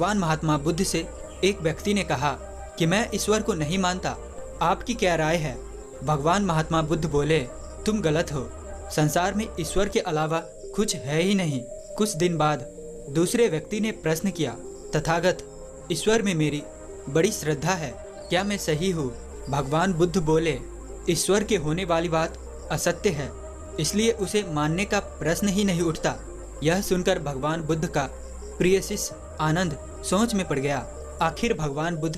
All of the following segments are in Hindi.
भगवान महात्मा बुद्ध से एक व्यक्ति ने कहा कि मैं ईश्वर को नहीं मानता, आपकी क्या राय है? भगवान महात्मा बुद्ध बोले, तुम गलत हो, संसार में ईश्वर के अलावा कुछ है ही नहीं। कुछ दिन बाद दूसरे व्यक्ति ने प्रश्न किया, तथागत, ईश्वर में मेरी बड़ी श्रद्धा है, क्या मैं सही हूँ? भगवान बुद्ध बोले, ईश्वर के होने वाली बात असत्य है, इसलिए उसे मानने का प्रश्न ही नहीं उठता। यह सुनकर भगवान बुद्ध का प्रिय शिष्य आनंद सोच में पड़ गया। आखिर भगवान बुद्ध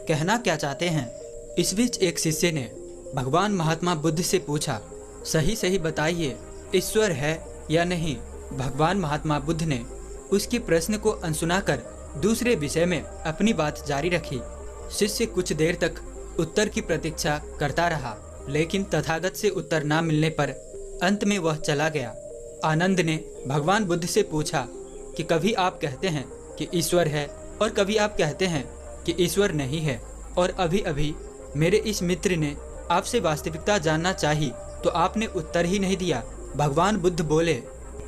कहना क्या चाहते हैं? इस बीच एक शिष्य ने भगवान महात्मा बुद्ध से पूछा, सही सही बताइए, ईश्वर है या नहीं? भगवान महात्मा बुद्ध ने उसके प्रश्न को अनसुना कर दूसरे विषय में अपनी बात जारी रखी। शिष्य कुछ देर तक उत्तर की प्रतीक्षा करता रहा, लेकिन तथागत से उत्तर न मिलने पर अंत में वह चला गया। आनंद ने भगवान बुद्ध से पूछा कि कभी आप कहते हैं कि ईश्वर है और कभी आप कहते हैं कि ईश्वर नहीं है, और अभी अभी मेरे इस मित्र ने आपसे वास्तविकता जानना चाहिए तो आपने उत्तर ही नहीं दिया। भगवान बुद्ध बोले,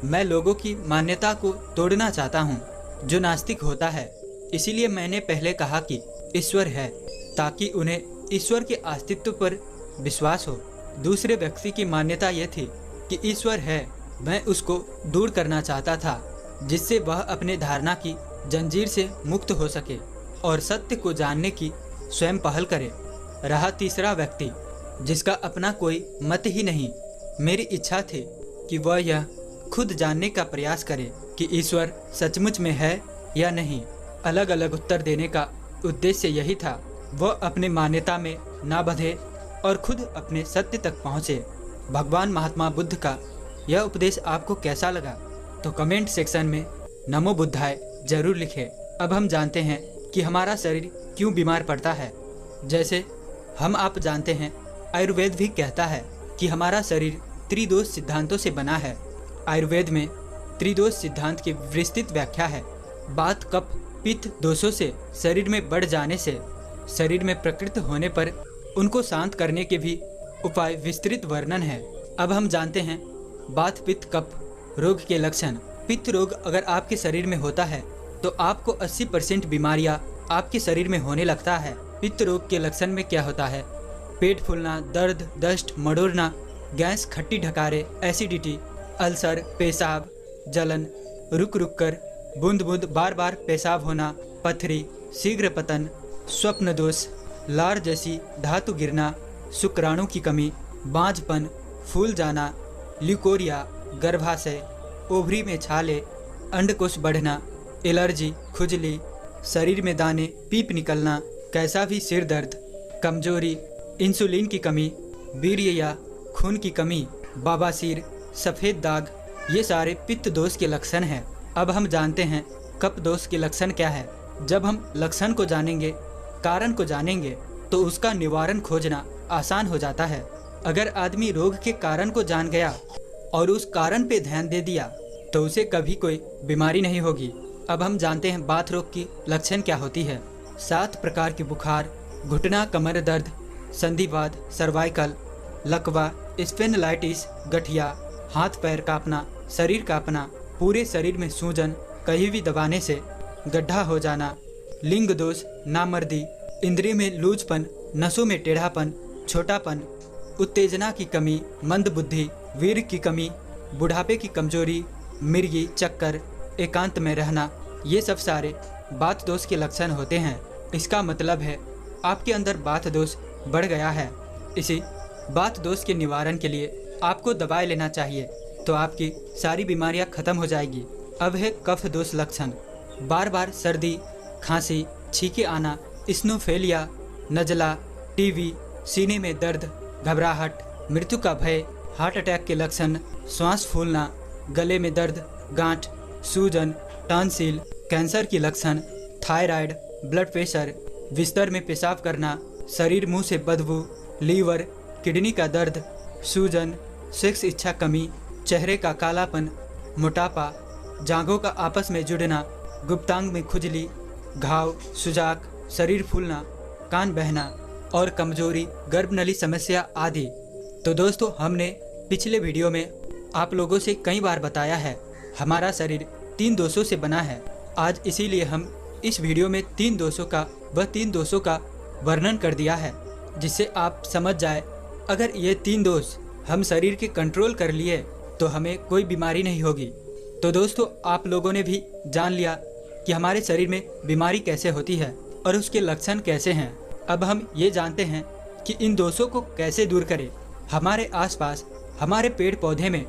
मैं लोगों की मान्यता को तोड़ना चाहता हूँ जो नास्तिक होता है, इसीलिए मैंने पहले कहा कि ईश्वर है, ताकि उन्हें ईश्वर के अस्तित्व पर विश्वास हो। दूसरे व्यक्ति की मान्यता यह थी कि ईश्वर है, मैं उसको दूर करना चाहता था जिससे वह अपने धारणा की जंजीर से मुक्त हो सके और सत्य को जानने की स्वयं पहल करे। रहा तीसरा व्यक्ति जिसका अपना कोई मत ही नहीं, मेरी इच्छा थी कि वह यह खुद जानने का प्रयास करे कि ईश्वर सचमुच में है या नहीं। अलग अलग उत्तर देने का उद्देश्य यही था, वह अपने मान्यता में ना बंधे और खुद अपने सत्य तक पहुँचे। भगवान महात्मा बुद्ध का यह उपदेश आपको कैसा लगा? तो कमेंट सेक्शन में नमो बुद्धाय जरूर लिखें। अब हम जानते हैं कि हमारा शरीर क्यों बीमार पड़ता है। जैसे हम आप जानते हैं, आयुर्वेद भी कहता है कि हमारा शरीर त्रिदोष सिद्धांतों से बना है। आयुर्वेद में त्रिदोष सिद्धांत की विस्तृत व्याख्या है। बात कफ पित्त दोषों से शरीर में बढ़ जाने से शरीर में प्रकृत होने पर उनको शांत करने के भी उपाय विस्तृत वर्णन है। अब हम जानते हैं बात पित्त कफ रोग के लक्षण। पित्त रोग अगर आपके शरीर में होता है तो आपको 80% बीमारियां आपके शरीर में होने लगता है। पित्त रोग के लक्षण में क्या होता है? पेट फूलना, दर्द, दस्त, मड़ोड़ना, गैस, खट्टी ढकारे, एसिडिटी, अल्सर, पेशाब, जलन, रुक रुक कर, बूंद बूंद बार बार पेशाब होना, पथरी, शीघ्र पतन, स्वप्न दोष, लार जैसी धातु गिरना, शुक्राणु की कमी, बांझपन, फूल जाना, ल्यूकोरिया, गर्भाशय, ओवरी में छाले, अंडकोश बढ़ना, एलर्जी, खुजली, शरीर में दाने, पीप निकलना, कैसा भी सिर दर्द, कमजोरी, इंसुलिन की कमी, वीर्य या खून की कमी, बवासीर, सफ़ेद दाग, ये सारे पित्त दोष के लक्षण हैं। अब हम जानते हैं कफ दोष के लक्षण क्या है। जब हम लक्षण को जानेंगे, कारण को जानेंगे, तो उसका निवारण खोजना आसान हो जाता है। अगर आदमी रोग के कारण को जान गया और उस कारण पे ध्यान दे दिया तो उसे कभी कोई बीमारी नहीं होगी। अब हम जानते हैं बात रोग की लक्षण क्या होती है। 7 प्रकार के बुखार, घुटना कमर दर्द, संधिवात, सर्वाइकल, लकवा, स्पेनलाइटिस, गठिया, हाथ पैर कांपना, शरीर कांपना, पूरे शरीर में सूजन, कहीं भी दबाने से गड्ढा हो जाना, लिंग दोष, नामर्दी, इंद्रिय में लूजपन, नसों में टेढ़ापन, छोटापन, उत्तेजना की कमी, मंद बुद्धि, वीर की कमी, बुढ़ापे की कमजोरी, मिर्गी, चक्कर, एकांत में रहना, ये सब सारे बात दोष के लक्षण होते हैं। इसका मतलब है आपके अंदर बात दोष बढ़ गया है। इसी बात दोष के निवारण के लिए आपको दवाई लेना चाहिए, तो आपकी सारी बीमारियां खत्म हो जाएगी। अब है कफ दोष लक्षण। बार बार सर्दी, खांसी, छींके आना, स्नोफेलिया, नजला, टीवी, सीने में दर्द, घबराहट, मृत्यु का भय, हार्ट अटैक के लक्षण, श्वास फूलना, गले में दर्द, गांठ, सूजन, टॉन्सिल, कैंसर की लक्षण, थायराइड, ब्लड प्रेशर, बिस्तर में पेशाब करना, शरीर मुंह से बदबू, लीवर, किडनी का दर्द, सूजन, सेक्स इच्छा कमी, चेहरे का कालापन, मोटापा, जांघों का आपस में जुड़ना, गुप्तांग में खुजली, घाव, सुजाक, शरीर फूलना, कान बहना और कमजोरी, गर्भनली समस्या आदि। तो दोस्तों, हमने पिछले वीडियो में आप लोगों से कई बार बताया है हमारा शरीर 3 दोषों से बना है। आज इसीलिए हम इस वीडियो में 3 दोषों का वर्णन कर दिया है, जिससे आप समझ जाए अगर ये 3 दोष हम शरीर के कंट्रोल कर लिए तो हमें कोई बीमारी नहीं होगी। तो दोस्तों, आप लोगों ने भी जान लिया कि हमारे शरीर में बीमारी कैसे होती है और उसके लक्षण कैसे हैं। अब हम ये जानते हैं कि इन दोषों को कैसे दूर करें। हमारे आसपास हमारे पेड़ पौधे में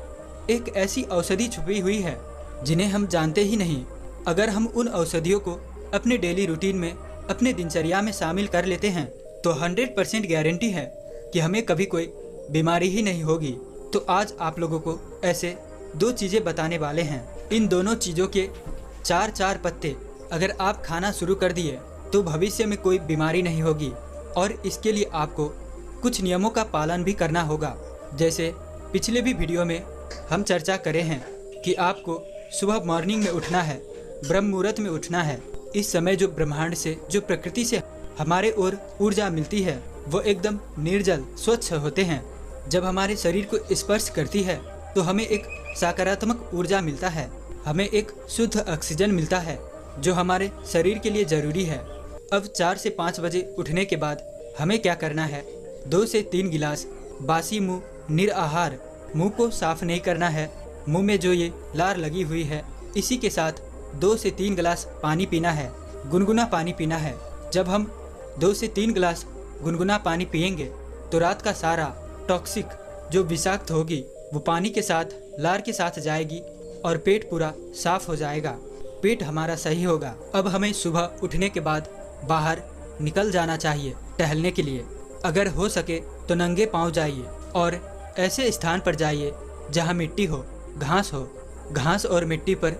एक ऐसी औषधि छुपी हुई है जिन्हें हम जानते ही नहीं। अगर हम उन औषधियों को अपने डेली रूटीन में, अपने दिनचर्या में शामिल कर लेते हैं तो 100% गारंटी है कि हमें कभी कोई बीमारी ही नहीं होगी। तो आज आप लोगों को ऐसे 2 चीज़ें बताने वाले हैं। इन दोनों चीज़ों के 4 पत्ते अगर आप खाना शुरू कर दिए तो भविष्य में कोई बीमारी नहीं होगी। और इसके लिए आपको कुछ नियमों का पालन भी करना होगा। जैसे पिछले भी वीडियो में हम चर्चा करे हैं कि आपको सुबह मॉर्निंग में उठना है, ब्रह्म मुहूर्त में उठना है। इस समय जो ब्रह्मांड से, जो प्रकृति से हमारे ओर ऊर्जा मिलती है वो एकदम निर्जल स्वच्छ होते हैं। जब हमारे शरीर को स्पर्श करती है तो हमें एक सकारात्मक ऊर्जा मिलता है, हमें एक शुद्ध ऑक्सीजन मिलता है जो हमारे शरीर के लिए ज़रूरी है। अब 4 से 5 बजे उठने के बाद हमें क्या करना है, 2 से 3 गिलास बासी मुंह निराहार, मुंह को साफ नहीं करना है। मुंह में जो ये लार लगी हुई है इसी के साथ 2 से 3 गिलास पानी पीना है, गुनगुना पानी पीना है। जब हम 2 से 3 गिलास गुनगुना पानी पिएंगे तो रात का सारा टॉक्सिक जो विषाक्त होगी वो पानी के साथ, लार के साथ जाएगी और पेट पूरा साफ हो जाएगा, पेट हमारा सही होगा। अब हमें सुबह उठने के बाद बाहर निकल जाना चाहिए टहलने के लिए। अगर हो सके तो नंगे पांव जाइए और ऐसे स्थान पर जाइए जहां मिट्टी हो, घास हो। घास और मिट्टी पर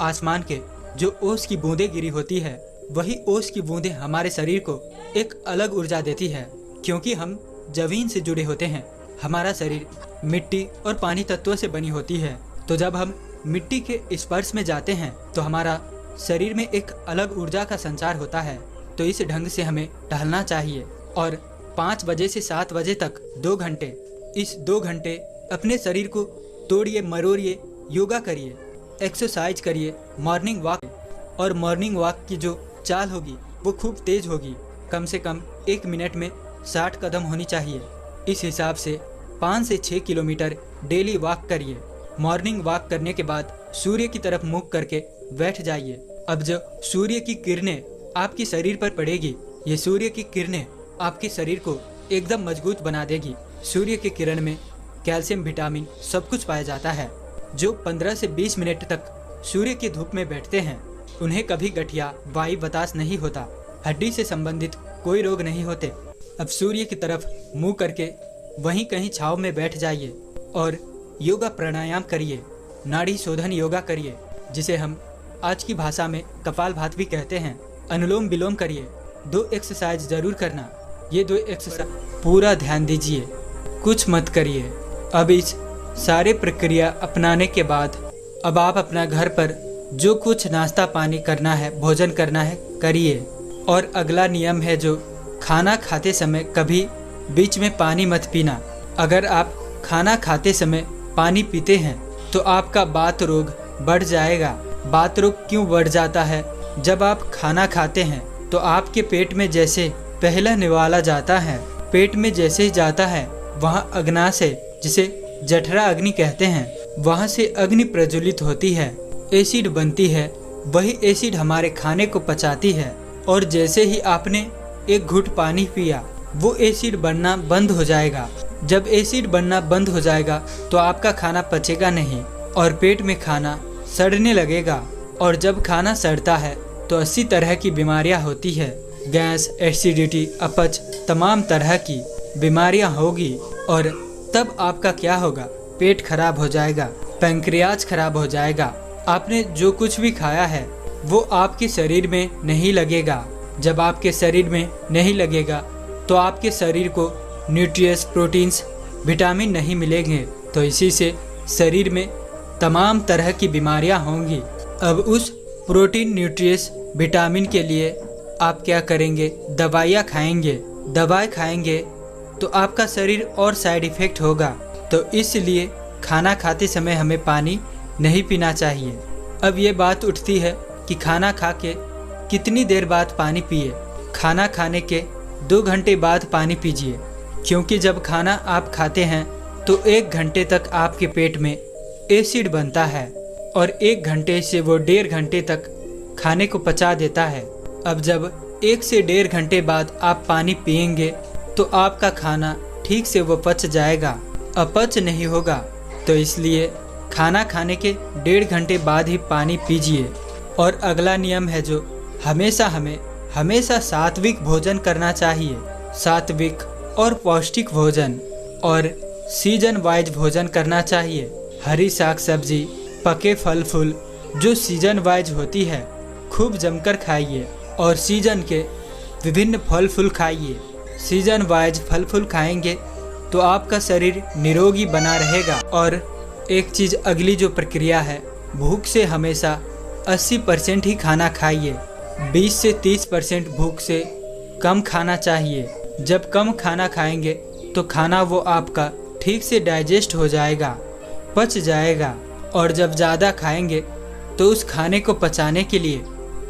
आसमान के जो ओस की बूंदें गिरी होती है, वही ओस की बूंदें हमारे शरीर को एक अलग ऊर्जा देती है। क्योंकि हम जमीन से जुड़े होते हैं, हमारा शरीर मिट्टी और पानी तत्वों से बनी होती है। तो जब हम मिट्टी के स्पर्श में जाते हैं तो हमारा शरीर में एक अलग ऊर्जा का संचार होता है। तो इस ढंग से हमें टहलना चाहिए और 5 बजे से 7 बजे तक 2 घंटे, इस 2 घंटे अपने शरीर को तोड़िए मरोड़िए, योगा करिए, एक्सरसाइज करिए, मॉर्निंग वॉक। और मॉर्निंग वॉक की जो चाल होगी वो खूब तेज होगी, कम से कम 1 मिनट में 60 कदम होनी चाहिए। इस हिसाब से 5 से 6 किलोमीटर डेली वॉक करिए। मॉर्निंग वॉक करने के बाद सूर्य की तरफ मुख करके बैठ जाइए। अब जो सूर्य की किरणें आपके शरीर पर पड़ेगी, ये सूर्य की किरणें आपके शरीर को एकदम मजबूत बना देगी। सूर्य की किरण में कैल्शियम, विटामिन सब कुछ पाया जाता है। जो 15 से 20 मिनट तक सूर्य की धूप में बैठते हैं उन्हें कभी गठिया, वायु बतास नहीं होता, हड्डी से संबंधित कोई रोग नहीं होते। अब सूर्य की तरफ मुंह करके वहीं कहीं छांव में बैठ जाइए और योगा प्राणायाम करिए, नाड़ी शोधन योगा करिए, जिसे हम आज की भाषा में कपालभाति भी कहते हैं। अनुलोम विलोम करिए। 2 एक्सरसाइज जरूर करना। ये 2 एक्सरसाइज पूरा ध्यान दीजिए, कुछ मत करिए। अब इस सारे प्रक्रिया अपनाने के बाद अब आप अपना घर पर जो कुछ नाश्ता पानी करना है, भोजन करना है, करिए। और अगला नियम है जो खाना खाते समय कभी बीच में पानी मत पीना। अगर आप खाना खाते समय पानी पीते हैं तो आपका बात रोग बढ़ जाएगा। बात रोग क्यों बढ़ जाता है? जब आप खाना खाते हैं तो आपके पेट में जैसे पहला निवाला जाता है, पेट में जैसे ही जाता है वहाँ अग्नाशय, जिसे जठरा अग्नि कहते हैं, वहाँ से अग्नि प्रज्वलित होती है, एसिड बनती है। वही एसिड हमारे खाने को पचाती है और जैसे ही आपने एक घूंट पानी पिया वो एसिड बनना बंद हो जाएगा। जब एसिड बनना बंद हो जाएगा तो आपका खाना पचेगा नहीं और पेट में खाना सड़ने लगेगा। और जब खाना सड़ता है तो 80 तरह की बीमारियां होती है। गैस, एसिडिटी, अपच, तमाम तरह की बीमारियां होगी। और तब आपका क्या होगा? पेट खराब हो जाएगा, पैंक्रियाज खराब हो जाएगा। आपने जो कुछ भी खाया है वो आपके शरीर में नहीं लगेगा। जब आपके शरीर में नहीं लगेगा तो आपके शरीर को न्यूट्रिएंट्स, प्रोटीन्स, विटामिन नहीं मिलेंगे। तो इसी से शरीर में तमाम तरह की बीमारियां होंगी। अब उस प्रोटीन, न्यूट्रिएंट्स, विटामिन के लिए आप क्या करेंगे? दवाइयाँ खाएंगे। दवाई खाएंगे तो आपका शरीर और साइड इफ़ेक्ट होगा। तो इसलिए खाना खाते समय हमें पानी नहीं पीना चाहिए। अब ये बात उठती है कि खाना खा के कितनी देर बाद पानी पिए। खाना खाने के 2 घंटे बाद पानी पीजिए, क्योंकि जब खाना आप खाते हैं तो 1 घंटे तक आपके पेट में एसिड बनता है और 1 घंटे से वो 1.5 घंटे तक खाने को पचा देता है। अब जब 1 से 1.5 घंटे बाद आप पानी पिएंगे तो आपका खाना ठीक से वो पच जाएगा, अपच नहीं होगा। तो इसलिए खाना खाने के 1.5 घंटे बाद ही पानी पीजिए। और अगला नियम है जो हमें हमेशा सात्विक भोजन करना चाहिए। सात्विक और पौष्टिक भोजन और सीजन वाइज भोजन करना चाहिए। हरी साग सब्जी, पके फल फूल जो सीजन वाइज होती है खूब जमकर खाइए और सीजन के विभिन्न फल फूल खाइए। सीजन वाइज फल फूल खाएंगे तो आपका शरीर निरोगी बना रहेगा। और एक चीज़ अगली जो प्रक्रिया है, भूख से हमेशा 80% ही खाना खाइए। 20 से 30% भूख से कम खाना चाहिए। जब कम खाना खाएंगे तो खाना वो आपका ठीक से डाइजेस्ट हो जाएगा, पच जाएगा। और जब ज़्यादा खाएंगे तो उस खाने को पचाने के लिए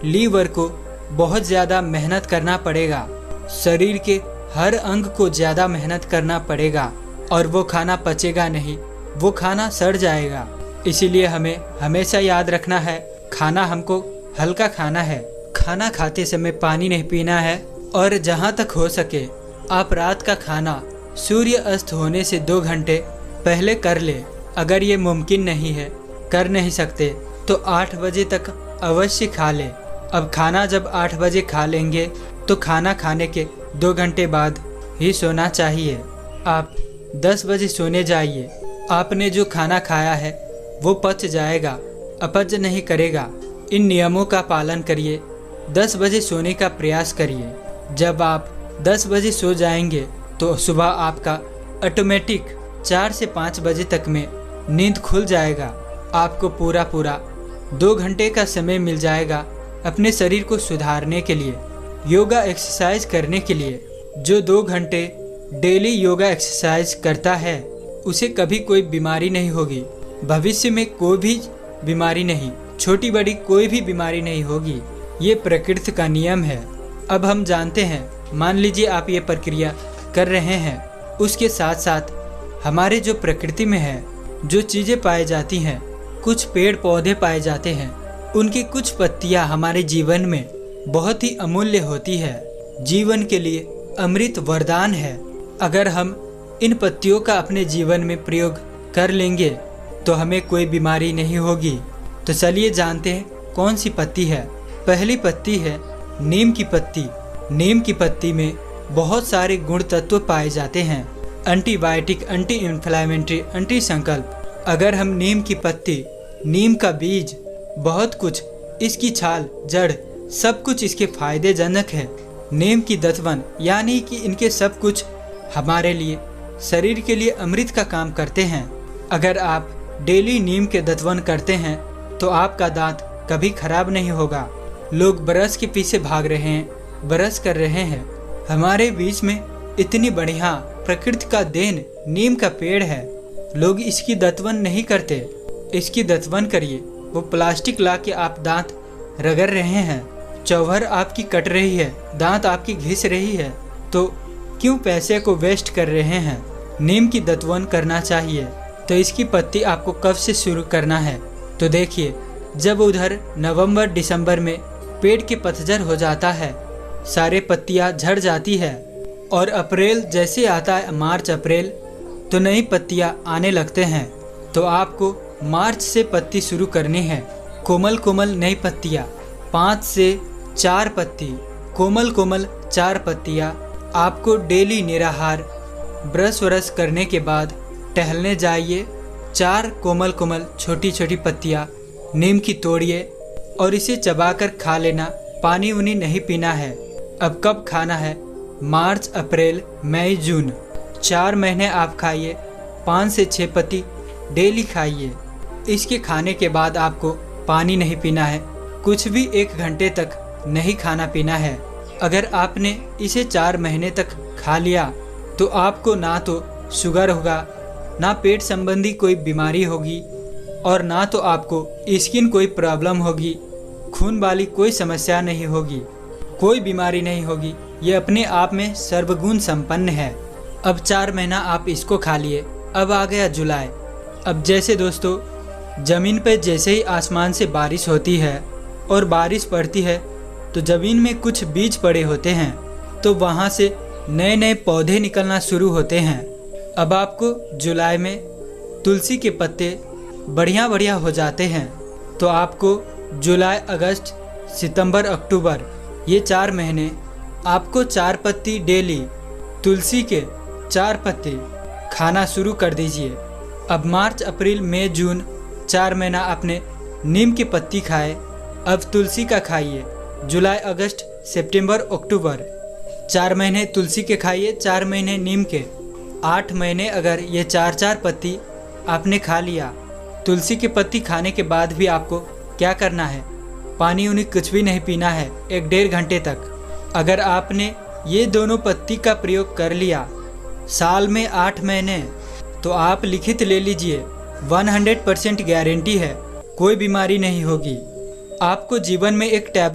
लीवर को बहुत ज़्यादा मेहनत करना पड़ेगा। शरीर के हर अंग को ज़्यादा मेहनत करना पड़ेगा और वो खाना पचेगा नहीं, वो खाना सड़ जाएगा। इसीलिए हमें हमेशा याद रखना है, खाना हमको हल्का खाना है। खाना खाते समय पानी नहीं पीना है। और जहाँ तक हो सके आप रात का खाना सूर्य अस्त होने से 2 घंटे पहले कर ले। अगर ये मुमकिन नहीं है, कर नहीं सकते, तो 8 बजे तक अवश्य खा ले। अब खाना जब 8 बजे खा लेंगे तो खाना खाने के 2 घंटे बाद ही सोना चाहिए। आप 10 बजे सोने जाइए। आपने जो खाना खाया है वो पच जाएगा, अपच नहीं करेगा। इन नियमों का पालन करिए। 10 बजे सोने का प्रयास करिए। जब आप 10 बजे सो जाएंगे तो सुबह आपका ऑटोमेटिक 4 से 5 बजे तक में नींद खुल जाएगा। आपको पूरा 2 घंटे का समय मिल जाएगा अपने शरीर को सुधारने के लिए, योगा एक्सरसाइज करने के लिए। जो 2 घंटे डेली योगा एक्सरसाइज करता है उसे कभी कोई बीमारी नहीं होगी। भविष्य में कोई भी बीमारी नहीं, छोटी बड़ी कोई भी बीमारी नहीं होगी। ये प्रकृति का नियम है। अब हम जानते हैं, मान लीजिए आप ये प्रक्रिया कर रहे हैं, उसके साथ साथ हमारे जो प्रकृति में है जो चीज़ें पाई जाती हैं, कुछ पेड़ पौधे पाए जाते हैं, उनकी कुछ पत्तियां हमारे जीवन में बहुत ही अमूल्य होती है। जीवन के लिए अमृत वरदान है। अगर हम इन पत्तियों का अपने जीवन में प्रयोग कर लेंगे तो हमें कोई बीमारी नहीं होगी। तो चलिए जानते हैं कौन सी पत्ती है। पहली पत्ती है नीम की पत्ती। नीम की पत्ती में बहुत सारे गुण तत्व पाए जाते हैं, एंटीबायोटिक, एंटी इन्फ्लेमेटरी, एंटी संकल्प। अगर हम नीम की पत्ती, नीम का बीज, बहुत कुछ, इसकी छाल, जड़, सब कुछ इसके फायदेजनक है। नीम की दतवन यानी कि इनके सब कुछ हमारे लिए, शरीर के लिए अमृत का काम करते हैं। अगर आप डेली नीम के दतवन करते हैं तो आपका दांत कभी खराब नहीं होगा। लोग ब्रश के पीछे भाग रहे हैं, ब्रश कर रहे हैं। हमारे बीच में इतनी बढ़िया प्रकृति का देन नीम का पेड़ है, लोग इसकी दतवन नहीं करते। इसकी दतवन करिए। वो प्लास्टिक ला के आप दांत रगड़ रहे हैं, चौहर आपकी कट रही है, दांत आपकी घिस रही है, तो क्यों पैसे को वेस्ट कर रहे हैं। नीम की दतवन करना चाहिए। तो इसकी पत्ती आपको कब से शुरू करना है, तो देखिए, जब उधर नवंबर दिसंबर में पेड़ के पतझड़ हो जाता है, सारे पत्तियां झड़ जाती है, और अप्रैल जैसे आता है, मार्च अप्रैल, तो नई पत्तियां आने लगते हैं। तो आपको मार्च से पत्ती शुरू करनी है। कोमल कोमल नई पत्तियां, 5 से 4 पत्ती, कोमल कोमल 4 पत्तियां आपको डेली निराहार ब्रश व्रश करने के बाद टहलने जाइए। 4 कोमल कोमल छोटी छोटी पत्तियां नीम की तोड़िए और इसे चबाकर खा लेना। पानी उनी नहीं पीना है। अब कब खाना है? मार्च, अप्रैल, मई, जून, 4 महीने आप खाइए। 5 से 6 पत्ती डेली खाइए। इसके खाने के बाद आपको पानी नहीं पीना है, कुछ भी 1 घंटे तक नहीं खाना पीना है। अगर आपने इसे 4 महीने तक खा लिया तो आपको ना तो शुगर होगा, ना पेट संबंधी कोई बीमारी होगी, और ना तो आपको स्किन कोई प्रॉब्लम होगी, खून वाली कोई समस्या नहीं होगी, कोई बीमारी नहीं होगी। ये अपने आप में सर्वगुण संपन्न है। अब 4 महीना आप इसको खा लिए। अब आ गया जुलाई। अब जैसे दोस्तों ज़मीन पे जैसे ही आसमान से बारिश होती है और बारिश पड़ती है तो ज़मीन में कुछ बीज पड़े होते हैं, तो वहाँ से नए नए पौधे निकलना शुरू होते हैं। अब आपको जुलाई में तुलसी के पत्ते बढ़िया बढ़िया हो जाते हैं। तो आपको जुलाई, अगस्त, सितंबर, अक्टूबर ये 4 महीने आपको 4 पत्ती डेली तुलसी के 4 पत्ते खाना शुरू कर दीजिए। अब मार्च, अप्रैल, मई, जून 4 महीना आपने नीम की पत्ती खाए, अब तुलसी का खाइए। जुलाई, अगस्त, सितंबर, अक्टूबर 4 महीने तुलसी के खाइए, 4 महीने नीम के। 8 महीने अगर ये 4-4 पत्ती आपने खा लिया। तुलसी की पत्ती खाने के बाद भी आपको क्या करना है, पानी उन्हीं कुछ भी नहीं पीना है 1-1.5 घंटे तक। अगर आपने ये दोनों पत्ती का प्रयोग कर लिया साल में 8 महीने, तो आप लिखित ले लीजिए 100% गारंटी है, कोई बीमारी नहीं होगी। आपको जीवन में एक टैब